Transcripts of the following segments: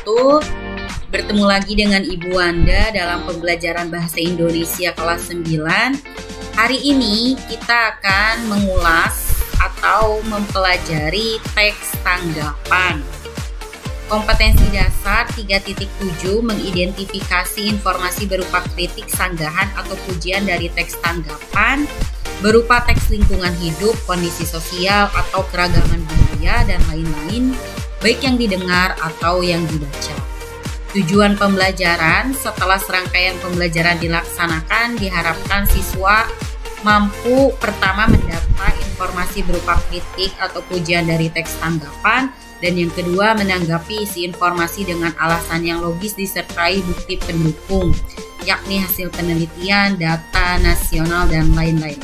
wabarakatuh. Bertemu lagi dengan Ibu Wanda dalam pembelajaran Bahasa Indonesia kelas 9. Hari ini kita akan mengulas atau mempelajari teks tanggapan. Kompetensi dasar 3.7 mengidentifikasi informasi berupa kritik, sanggahan, atau pujian dari teks tanggapan berupa teks lingkungan hidup, kondisi sosial, atau keragaman budaya, dan lain-lain, baik yang didengar atau yang dibaca. Tujuan pembelajaran: setelah serangkaian pembelajaran dilaksanakan, diharapkan siswa mampu pertama mendata informasi berupa kritik atau pujian dari teks tanggapan, dan yang kedua menanggapi isi informasi dengan alasan yang logis disertai bukti pendukung, yakni hasil penelitian, data nasional, dan lain-lain.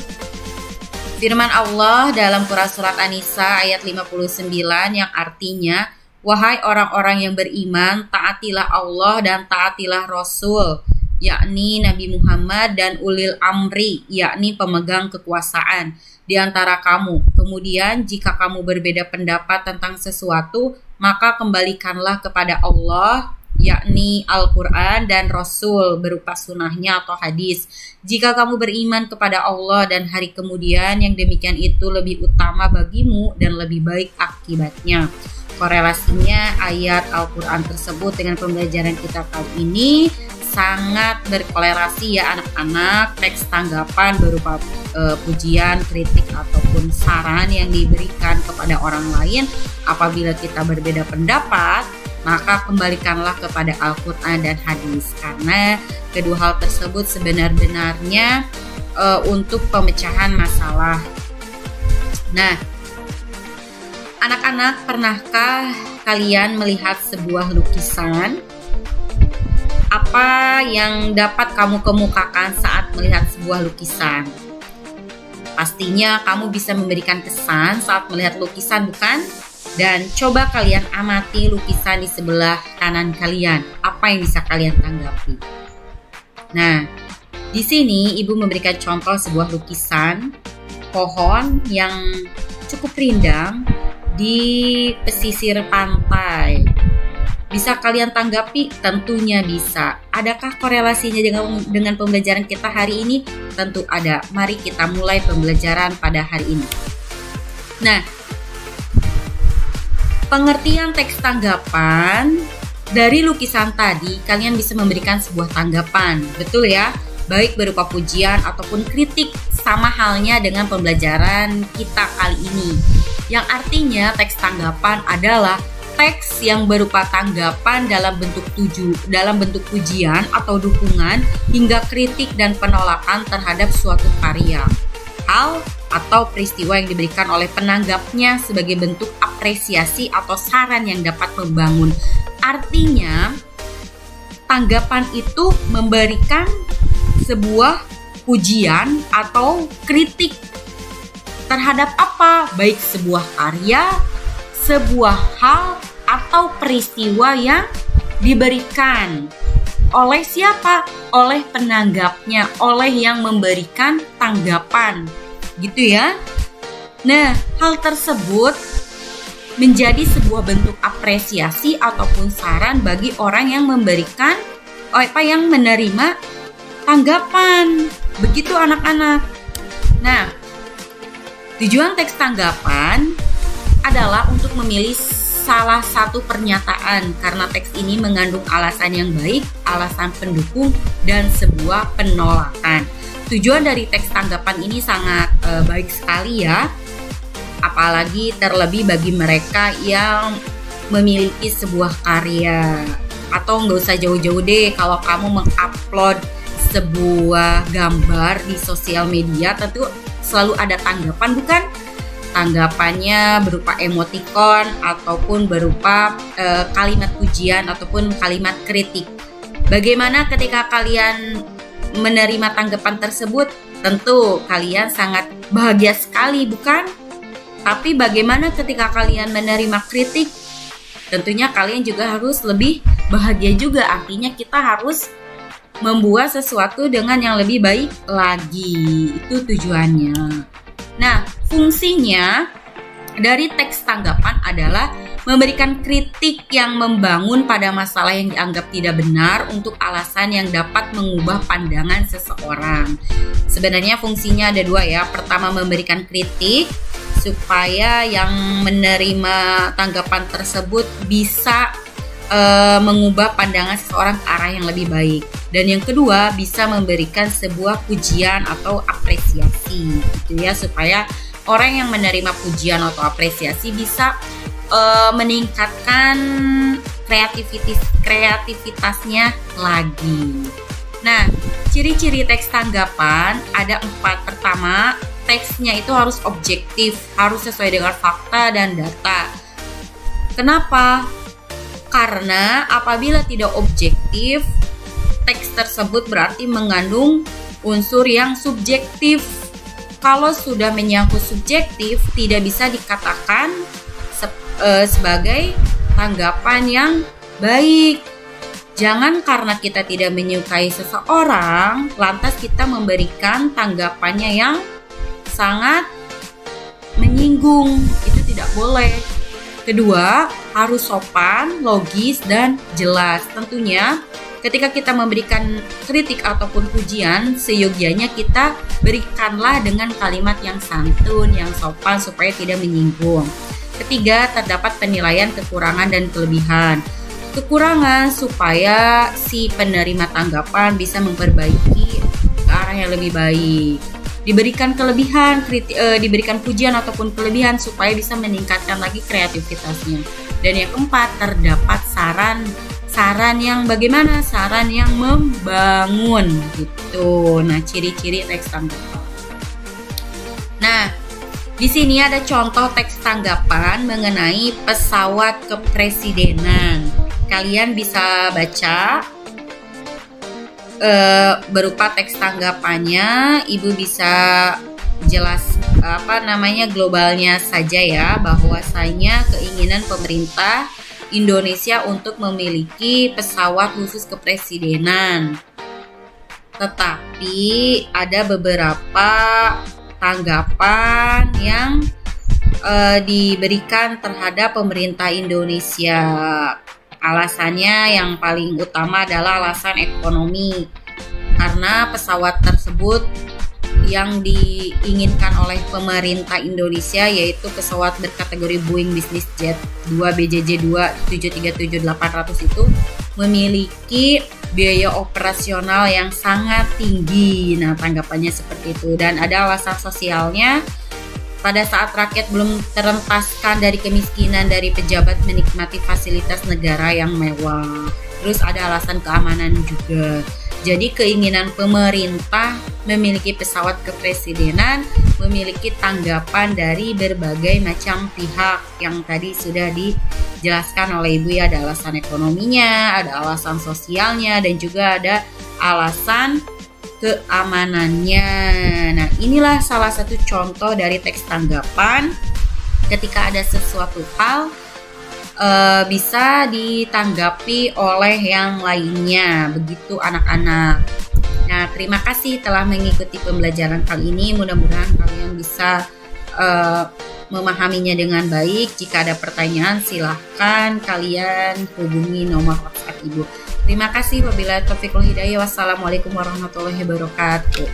Firman Allah dalam Quran Surat An-Nisa ayat 59 yang artinya, "Wahai orang-orang yang beriman, taatilah Allah dan taatilah Rasul, yakni Nabi Muhammad, dan ulil amri, yakni pemegang kekuasaan di antara kamu. Kemudian jika kamu berbeda pendapat tentang sesuatu, maka kembalikanlah kepada Allah, yakni Al-Quran, dan Rasul berupa sunnahnya atau hadis. Jika kamu beriman kepada Allah dan hari kemudian, yang demikian itu lebih utama bagimu dan lebih baik akibatnya." Korelasinya ayat Al-Quran tersebut dengan pembelajaran kita kali ini sangat berkorelasi ya anak-anak. Teks tanggapan berupa pujian, kritik, ataupun saran yang diberikan kepada orang lain. Apabila kita berbeda pendapat, maka kembalikanlah kepada Al-Quran dan hadis, karena kedua hal tersebut sebenar-benarnya untuk pemecahan masalah. Nah, anak-anak, pernahkah kalian melihat sebuah lukisan? Apa yang dapat kamu kemukakan saat melihat sebuah lukisan? Pastinya kamu bisa memberikan kesan saat melihat lukisan, bukan? Dan coba kalian amati lukisan di sebelah kanan kalian. Apa yang bisa kalian tanggapi? Nah, di sini Ibu memberikan contoh sebuah lukisan pohon yang cukup rindang di pesisir pantai. Bisa kalian tanggapi? Tentunya bisa. Adakah korelasinya dengan pembelajaran kita hari ini? Tentu ada. Mari kita mulai pembelajaran pada hari ini. Nah, pengertian teks tanggapan dari lukisan tadi, kalian bisa memberikan sebuah tanggapan, betul ya? Baik berupa pujian ataupun kritik, sama halnya dengan pembelajaran kita kali ini. Yang artinya teks tanggapan adalah teks yang berupa tanggapan dalam bentuk pujian atau dukungan hingga kritik dan penolakan terhadap suatu karya, hal, atau peristiwa yang diberikan oleh penanggapnya sebagai bentuk apresiasi atau saran yang dapat membangun. Artinya, tanggapan itu memberikan sebuah pujian atau kritik terhadap apa? Baik sebuah karya, sebuah hal, atau peristiwa yang diberikan. Oleh siapa? Oleh penanggapnya, oleh yang memberikan tanggapan. Gitu ya. Nah, hal tersebut menjadi sebuah bentuk apresiasi ataupun saran bagi orang yang memberikan yang menerima tanggapan. Begitu anak-anak. Nah, tujuan teks tanggapan adalah untuk memilih salah satu pernyataan karena teks ini mengandung alasan yang baik, alasan pendukung, dan sebuah penolakan. Tujuan dari teks tanggapan ini sangat baik sekali ya, apalagi terlebih bagi mereka yang memiliki sebuah karya. Atau nggak usah jauh-jauh deh, kalau kamu mengupload sebuah gambar di sosial media, tentu selalu ada tanggapan, bukan? Tanggapannya berupa emoticon ataupun berupa kalimat pujian ataupun kalimat kritik. Bagaimana ketika kalian menerima tanggapan tersebut? Tentu kalian sangat bahagia sekali, bukan? Tapi bagaimana ketika kalian menerima kritik? Tentunya kalian juga harus lebih bahagia juga. Artinya kita harus membuat sesuatu dengan yang lebih baik lagi. Itu tujuannya. Nah, fungsinya dari teks tanggapan adalah Memberikan kritik yang membangun pada masalah yang dianggap tidak benar untuk alasan yang dapat mengubah pandangan seseorang. Sebenarnya fungsinya ada dua ya. Pertama, memberikan kritik supaya yang menerima tanggapan tersebut bisa mengubah pandangan seseorang ke arah yang lebih baik. Dan yang kedua, bisa memberikan sebuah pujian atau apresiasi gitu ya, supaya orang yang menerima pujian atau apresiasi bisa meningkatkan kreativitasnya lagi. Nah, ciri-ciri teks tanggapan ada 4. Pertama, teksnya itu harus objektif, harus sesuai dengan fakta dan data. Kenapa? Karena apabila tidak objektif, teks tersebut berarti mengandung unsur yang subjektif. Kalau sudah menyangkut subjektif, tidak bisa dikatakan sebagai tanggapan yang baik. Jangan karena kita tidak menyukai seseorang, lantas kita memberikan tanggapannya yang sangat menyinggung. Itu tidak boleh. Kedua, harus sopan, logis, dan jelas. Tentunya ketika kita memberikan kritik ataupun pujian, seyogianya kita berikanlah dengan kalimat yang santun, yang sopan supaya tidak menyinggung. Ketiga, terdapat penilaian kekurangan dan kelebihan. Kekurangan supaya si penerima tanggapan bisa memperbaiki ke arah yang lebih baik. Diberikan kelebihan, diberikan pujian ataupun kelebihan supaya bisa meningkatkan lagi kreativitasnya. Dan yang keempat, terdapat saran yang bagaimana? Saran yang membangun gitu. Nah, ciri-ciri teks tanggapan. Nah, di sini ada contoh teks tanggapan mengenai pesawat kepresidenan. Kalian bisa baca berupa teks tanggapannya. Ibu bisa jelas globalnya saja ya, bahwasanya keinginan pemerintah Indonesia untuk memiliki pesawat khusus kepresidenan. Tetapi ada beberapa tanggapan yang diberikan terhadap pemerintah Indonesia. Alasannya yang paling utama adalah alasan ekonomi, karena pesawat tersebut yang diinginkan oleh pemerintah Indonesia yaitu pesawat berkategori Boeing Business Jet 2 BJJ 2 737-800 itu memiliki biaya operasional yang sangat tinggi. Nah, tanggapannya seperti itu. Dan ada alasan sosialnya. Pada saat rakyat belum terentaskan dari kemiskinan, dari pejabat menikmati fasilitas negara yang mewah. Terus ada alasan keamanan juga. Jadi keinginan pemerintah memiliki pesawat kepresidenan memiliki tanggapan dari berbagai macam pihak yang tadi sudah dijelaskan oleh Ibu ya. Ada alasan ekonominya, ada alasan sosialnya, dan juga ada alasan keamanannya. Nah, inilah salah satu contoh dari teks tanggapan. Ketika ada sesuatu hal bisa ditanggapi oleh yang lainnya, begitu anak-anak. Nah, terima kasih telah mengikuti pembelajaran kali ini. Mudah-mudahan kalian bisa memahaminya dengan baik. Jika ada pertanyaan, silahkan kalian hubungi nomor WhatsApp Ibu. Terima kasih. Wabillahi taufiq wal hidayah. Wassalamualaikum warahmatullahi wabarakatuh.